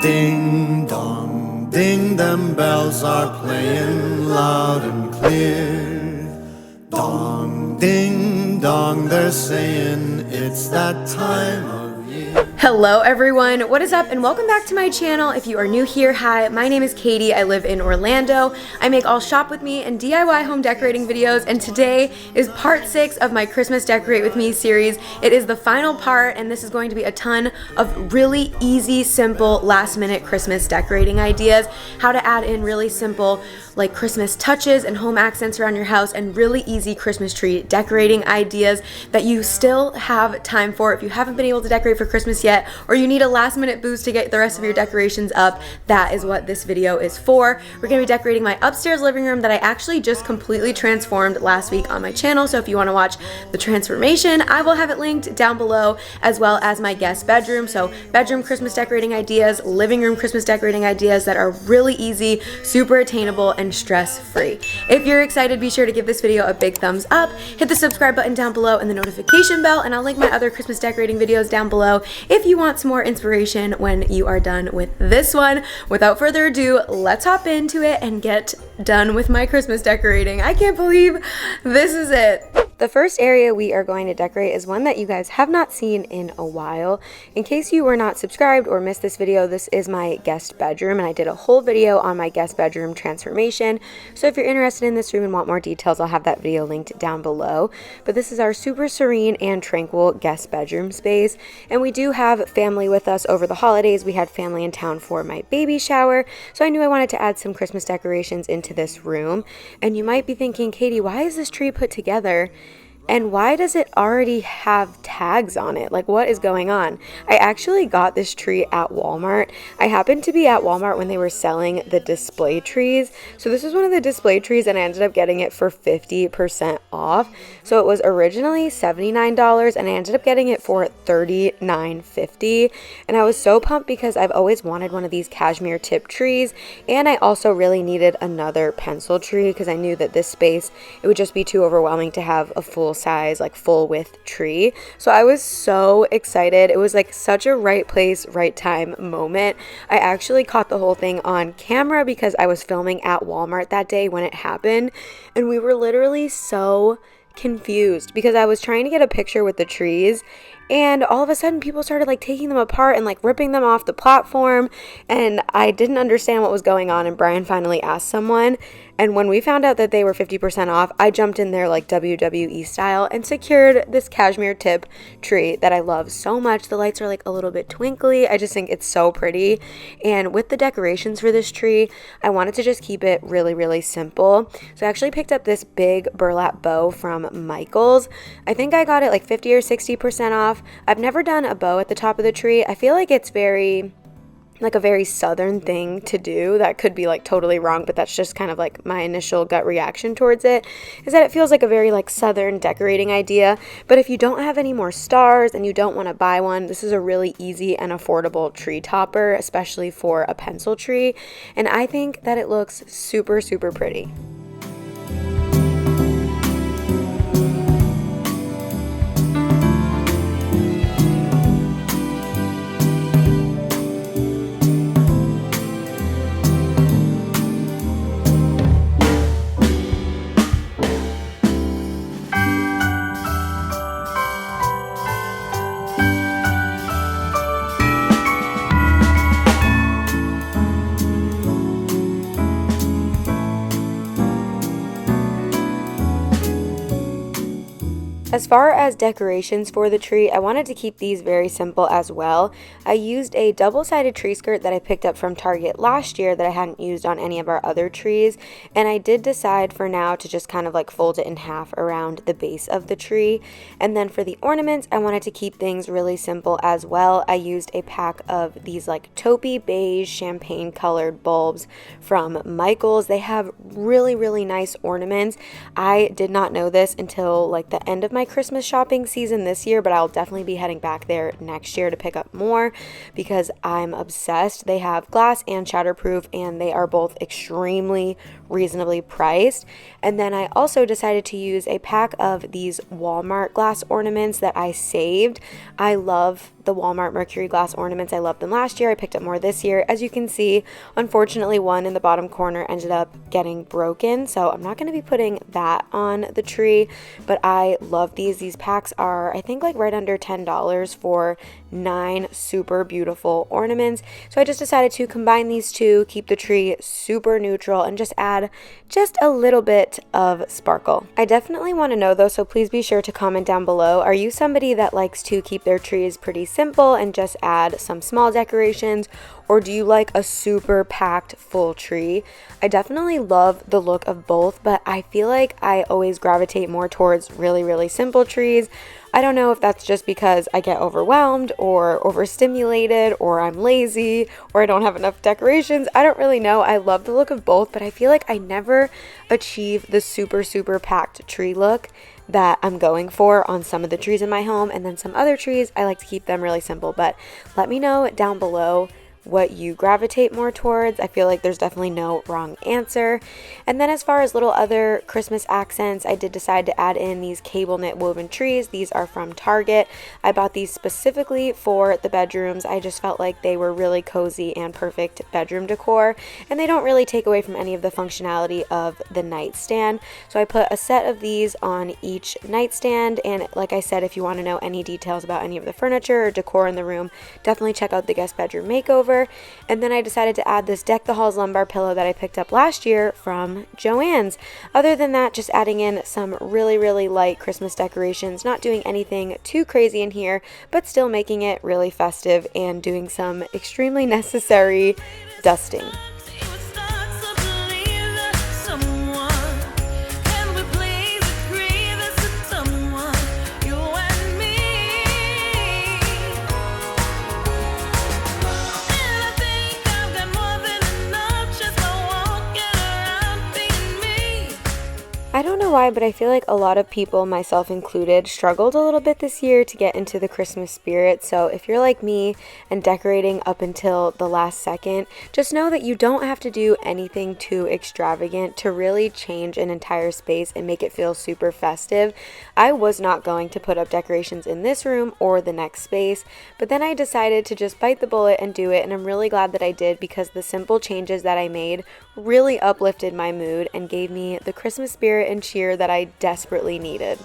Ding dong, ding, them bells are playing loud and clear. Dong, ding dong, they're saying it's that time of year. Hello everyone, what is up and welcome back to my channel. If you are new here, hi, my name is Katie. I live in Orlando. I make all shop with me and DIY home decorating videos, and today is part 6 of my Christmas Decorate With Me series. It is the final part, and this is going to be a ton of really easy, simple, last minute Christmas decorating ideas. How to add in really simple like Christmas touches and home accents around your house, and really easy Christmas tree decorating ideas that you still have time for if you haven't been able to decorate for Christmas yet, or you need a last minute boost to get the rest of your decorations up. That is what this video is for. We're going to be decorating my upstairs living room that I actually just completely transformed last week on my channel, so if you want to watch the transformation, I will have it linked down below, as well as my guest bedroom. So bedroom Christmas decorating ideas, living room Christmas decorating ideas that are really easy, super attainable, and stress-free. If you're excited, be sure to give this video a big thumbs up, hit the subscribe button down below and the notification bell, and I'll link my other Christmas decorating videos down below if you want some more inspiration when you are done with this one. Without further ado, let's hop into it and get done with my Christmas decorating. I can't believe this is it. The first area we are going to decorate is one that you guys have not seen in a while. In case you were not subscribed or missed this video, this is my guest bedroom, and I did a whole video on my guest bedroom transformation. So if you're interested in this room and want more details, I'll have that video linked down below. But this is our super serene and tranquil guest bedroom space, and we do have family with us over the holidays. We had family in town for my baby shower, so I knew I wanted to add some Christmas decorations into this room. And you might be thinking, Katie, why is this tree put together? And why does it already have tags on it? Like, what is going on? I actually got this tree at Walmart. I happened to be at Walmart when they were selling the display trees. So this was one of the display trees, and I ended up getting it for 50% off. So it was originally $79, and I ended up getting it for $39.50. And I was so pumped because I've always wanted one of these cashmere tip trees. And I also really needed another pencil tree because I knew that this space, it would just be too overwhelming to have a full size, like full width tree. So I was so excited. It was like such a right place, right time moment. I actually caught the whole thing on camera because I was filming at Walmart that day when it happened, and we were literally so confused because I was trying to get a picture with the trees, and all of a sudden people started like taking them apart and like ripping them off the platform, and I didn't understand what was going on. And Brian finally asked someone, and when we found out that they were 50% off, I jumped in there like WWE style and secured this cashmere tip tree that I love so much. The lights are like a little bit twinkly. I just think it's so pretty. And with the decorations for this tree, I wanted to just keep it really, really simple. So I actually picked up this big burlap bow from Michael's. I think I got it like 50 or 60% off. I've never done a bow at the top of the tree. I feel like it's like a very southern thing to do. That could be like totally wrong, but that's just kind of like my initial gut reaction towards it, is that it feels like a very like southern decorating idea. But if you don't have any more stars and you don't want to buy one, this is a really easy and affordable tree topper, especially for a pencil tree, and I think that it looks super, super pretty. As far as decorations for the tree, I wanted to keep these very simple as well. I used a double-sided tree skirt that I picked up from Target last year that I hadn't used on any of our other trees, and I did decide for now to just kind of like fold it in half around the base of the tree. And then for the ornaments, I wanted to keep things really simple as well. I used a pack of these like taupey beige champagne colored bulbs from Michael's. They have really, really nice ornaments. I did not know this until like the end of my my Christmas shopping season this year, but I'll definitely be heading back there next year to pick up more because I'm obsessed. They have glass and shatterproof, and they are both extremely reasonably priced. And then I also decided to use a pack of these Walmart glass ornaments that I saved. I love the Walmart Mercury glass ornaments. I loved them last year. I picked up more this year. As you can see, unfortunately, one in the bottom corner ended up getting broken, so I'm not going to be putting that on the tree, but I love these. These packs are, I think, like right under $10 for 9 super beautiful ornaments. So I just decided to combine these two, keep the tree super neutral, and just add just a little bit of sparkle. I definitely want to know though, so please be sure to comment down below. Are you somebody that likes to keep their trees pretty simple and just add some small decorations, or do you like a super packed full tree? I definitely love the look of both, but I feel like I always gravitate more towards really simple trees. I don't know if that's just because I get overwhelmed or overstimulated, or I'm lazy, or I don't have enough decorations. I don't really know. I love the look of both, but I feel like I never achieve the super packed tree look that I'm going for on some of the trees in my home, and then some other trees I like to keep them really simple. But let me know down below what you gravitate more towards. I feel like there's definitely no wrong answer. And then as far as little other Christmas accents, I did decide to add in these cable knit woven trees. These are from Target. I bought these specifically for the bedrooms. I just felt like they were really cozy and perfect bedroom decor, and they don't really take away from any of the functionality of the nightstand. So I put a set of these on each nightstand, and like I said, if you want to know any details about any of the furniture or decor in the room, definitely check out the guest bedroom makeover. And then I decided to add this Deck the Halls lumbar pillow that I picked up last year from Joann's. Other than that, just adding in some really light Christmas decorations, not doing anything too crazy in here, but still making it really festive and doing some extremely necessary dusting. I don't know why, but I feel like a lot of people, myself included, struggled a little bit this year to get into the Christmas spirit. So if you're like me and decorating up until the last second, just know that you don't have to do anything too extravagant to really change an entire space and make it feel super festive. I was not going to put up decorations in this room or the next space, but then I decided to just bite the bullet and do it, and I'm really glad that I did, because the simple changes that I made really uplifted my mood and gave me the Christmas spirit and cheer that I desperately needed.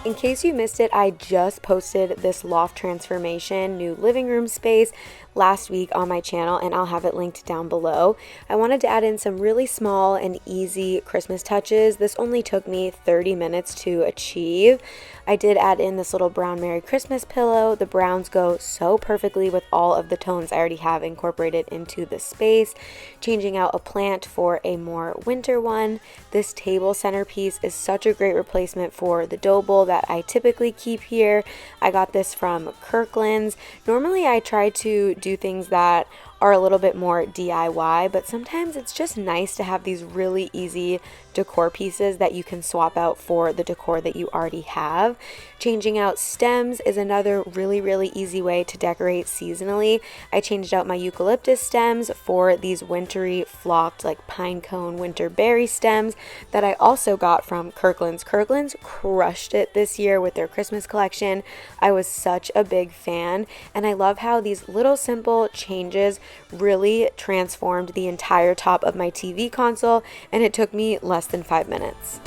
In case you missed it, I just posted this loft transformation, new living room space, last week on my channel, and I'll have it linked down below. I wanted to add in some really small and easy Christmas touches. This only took me 30 minutes to achieve. I did add in this little brown Merry Christmas pillow. The browns go so perfectly with all of the tones I already have incorporated into the space. Changing out a plant for a more winter one. This table centerpiece is such a great replacement for the dough bowl that I typically keep here. I got this from Kirkland's. Normally I try to do things that are a little bit more DIY, but sometimes it's just nice to have these really easy decor pieces that you can swap out for the decor that you already have. Changing out stems is another really easy way to decorate seasonally. I changed out my eucalyptus stems for these wintry flocked like pine cone winter berry stems that I also got from Kirkland's. Kirkland's crushed it this year with their Christmas collection. I was such a big fan, and I love how these little simple changes really transformed the entire top of my TV console, and it took me less than 5 minutes.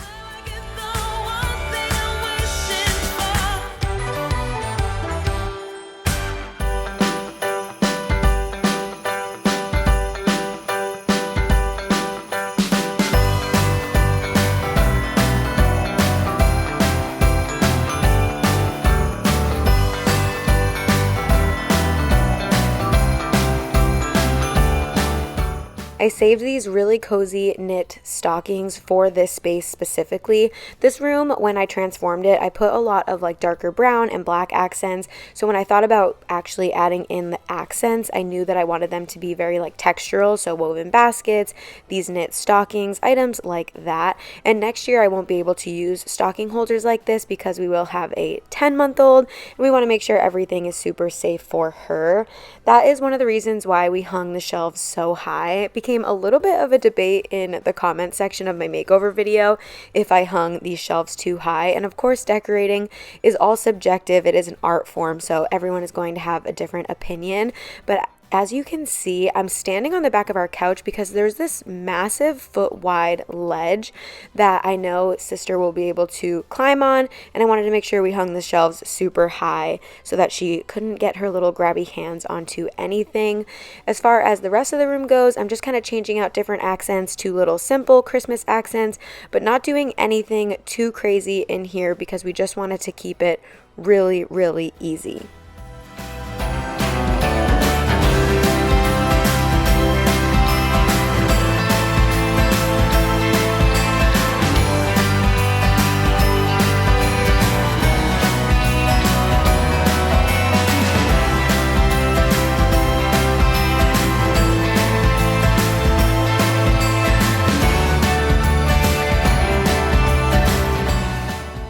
I saved these really cozy knit stockings for this space specifically. This room, when I transformed it, I put a lot of like darker brown and black accents. So when I thought about actually adding in the accents, I knew that I wanted them to be very like textural, so woven baskets, these knit stockings, items like that. And next year I won't be able to use stocking holders like this because we will have a 10-month-old and we want to make sure everything is super safe for her. That is one of the reasons why we hung the shelves so high. It became a little bit of a debate in the comment section of my makeover video if I hung these shelves too high. And of course, decorating is all subjective. It is an art form, so everyone is going to have a different opinion. But as you can see, I'm standing on the back of our couch because there's this massive foot-wide ledge that I know sister will be able to climb on, and I wanted to make sure we hung the shelves super high so that she couldn't get her little grabby hands onto anything. As far as the rest of the room goes, I'm just kind of changing out different accents to little simple Christmas accents, but not doing anything too crazy in here because we just wanted to keep it really, really easy.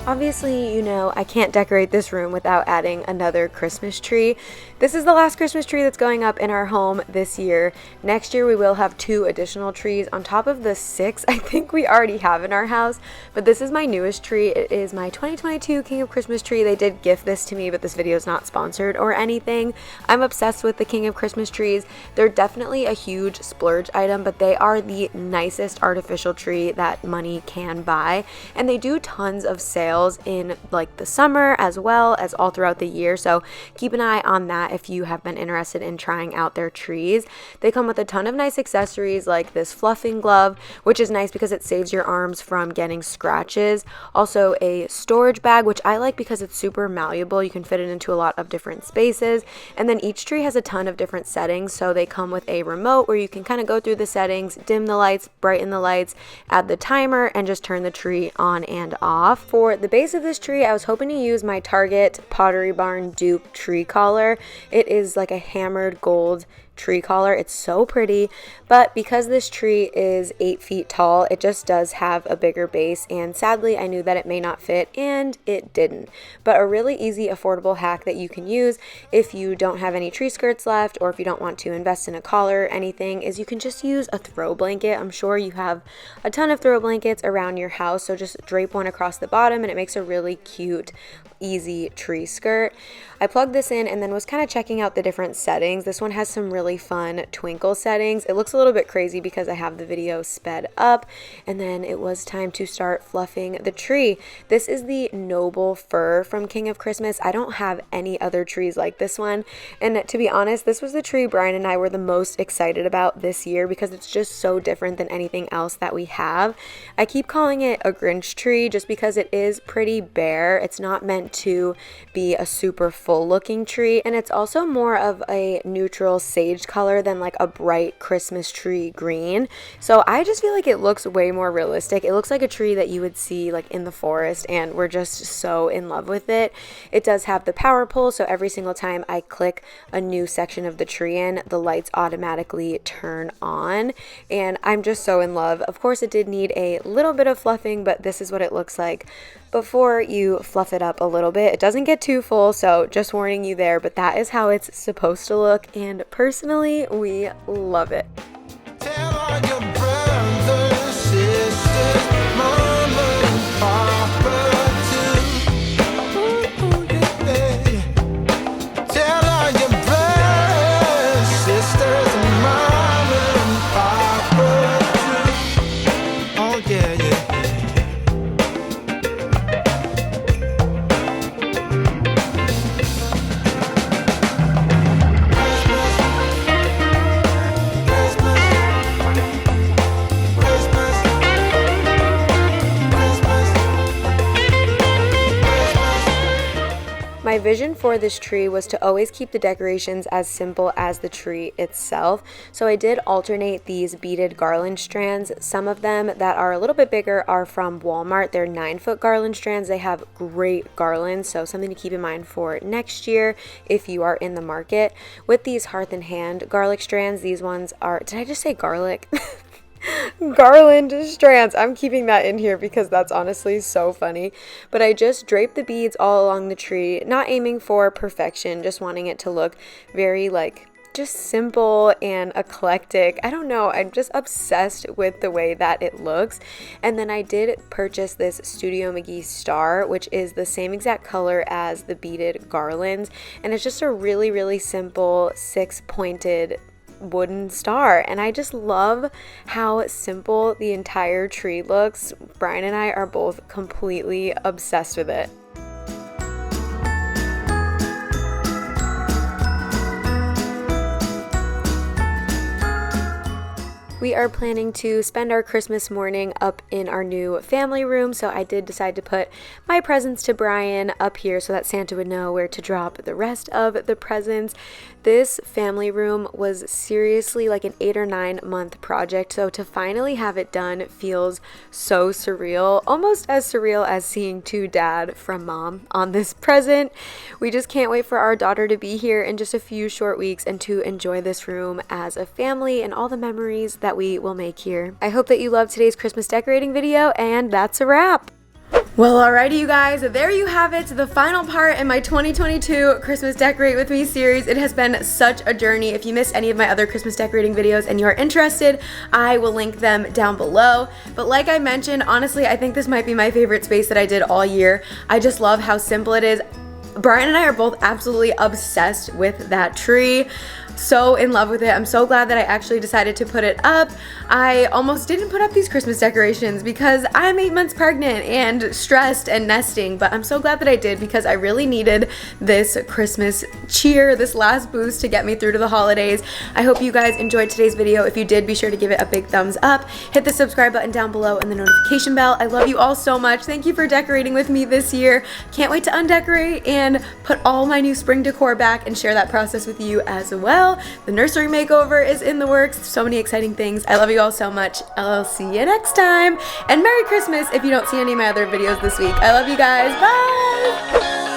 Obviously, you know, I can't decorate this room without adding another Christmas tree. This is the last Christmas tree that's going up in our home this year. Next year, we will have 2 additional trees on top of the 6 I think we already have in our house. But this is my newest tree. It is my 2022 King of Christmas tree. They did gift this to me, but this video is not sponsored or anything. I'm obsessed with the King of Christmas trees. They're definitely a huge splurge item, but they are the nicest artificial tree that money can buy. And they do tons of sales in like the summer as well as all throughout the year, so keep an eye on that if you have been interested in trying out their trees. They come with a ton of nice accessories like this fluffing glove, which is nice because it saves your arms from getting scratches. Also a storage bag, which I like because it's super malleable. You can fit it into a lot of different spaces, and then each tree has a ton of different settings, so they come with a remote where you can kind of go through the settings, dim the lights, brighten the lights, add the timer, and just turn the tree on and off. For the base of this tree, I was hoping to use my Target Pottery Barn dupe tree collar. It is like a hammered gold tree collar. It's so pretty, but because this tree is 8 feet tall, it just does have a bigger base, and sadly I knew that it may not fit, and it didn't. But a really easy, affordable hack that you can use if you don't have any tree skirts left, or if you don't want to invest in a collar or anything, is you can just use a throw blanket. I'm sure you have a ton of throw blankets around your house, so just drape one across the bottom and it makes a really cute, easy tree skirt. I plugged this in and then was kind of checking out the different settings. This one has some really fun twinkle settings. It looks a little bit crazy because I have the video sped up, and then it was time to start fluffing the tree. This is the Nobel fir from King of Christmas. I don't have any other trees like this one, and to be honest, this was the tree Brian and I were the most excited about this year because it's just so different than anything else that we have. I keep calling it a Grinch tree just because it is pretty bare. It's not meant to be a super full looking tree, and it's also more of a neutral sage color than like a bright Christmas tree green. So I just feel like it looks way more realistic. It looks like a tree that you would see like in the forest, and we're just so in love with it. It does have the power pole, so every single time I click a new section of the tree in, the lights automatically turn on, and I'm just so in love. Of course, it did need a little bit of fluffing, but this is what it looks like before you fluff it up a little bit. It doesn't get too full, so just warning you there, but that is how it's supposed to look, and personally, we love it. Tell all your brothers, sisters, mama and papa too. Ooh, yeah. Tell all your brothers, sisters, and mama and papa too. Oh yeah, yeah. Christmas, My vision for this tree was to always keep the decorations as simple as the tree itself. So I did alternate these beaded garland strands. Some of them that are a little bit bigger are from Walmart. They're 9-foot garland strands. They have great garlands, so something to keep in mind for next year if you are in the market. With these Hearth and Hand garlic strands, these ones are, did I just say garlic? Garland strands. I'm keeping that in here because that's honestly so funny. But I just draped the beads all along the tree, not aiming for perfection, just wanting it to look very like just simple and eclectic. I don't know, I'm just obsessed with the way that it looks. And then I did purchase this Studio McGee star, which is the same exact color as the beaded garlands, and it's just a really simple 6-pointed wooden star, and I just love how simple the entire tree looks. Brian and I are both completely obsessed with it. We are planning to spend our Christmas morning up in our new family room, so I did decide to put my presents to Brian up here so that Santa would know where to drop the rest of the presents. This family room was seriously like an 8 or 9 month project, so to finally have it done feels so surreal, almost as surreal as seeing to Dad from Mom on this present. We just can't wait for our daughter to be here in just a few short weeks and to enjoy this room as a family and all the memories that we will make here. I hope that you loved today's Christmas decorating video, and that's a wrap. Well, alrighty you guys, there you have it, the final part in my 2022 Christmas Decorate With Me series. It has been such a journey. If you missed any of my other Christmas decorating videos and you are interested, I will link them down below. But like I mentioned, honestly, I think this might be my favorite space that I did all year. I just love how simple it is. Brian and I are both absolutely obsessed with that tree. So in love with it. I'm so glad that I actually decided to put it up. I almost didn't put up these Christmas decorations because I'm 8 months pregnant and stressed and nesting, but I'm so glad that I did because I really needed this Christmas cheer, this last boost to get me through to the holidays. I hope you guys enjoyed today's video. If you did, be sure to give it a big thumbs up. Hit the subscribe button down below and the notification bell. I love you all so much. Thank you for decorating with me this year. Can't wait to undecorate and put all my new spring decor back and share that process with you as well. The nursery makeover is in the works. So many exciting things. I love you all so much. I'll see you next time. And Merry Christmas if you don't see any of my other videos this week. I love you guys. Bye!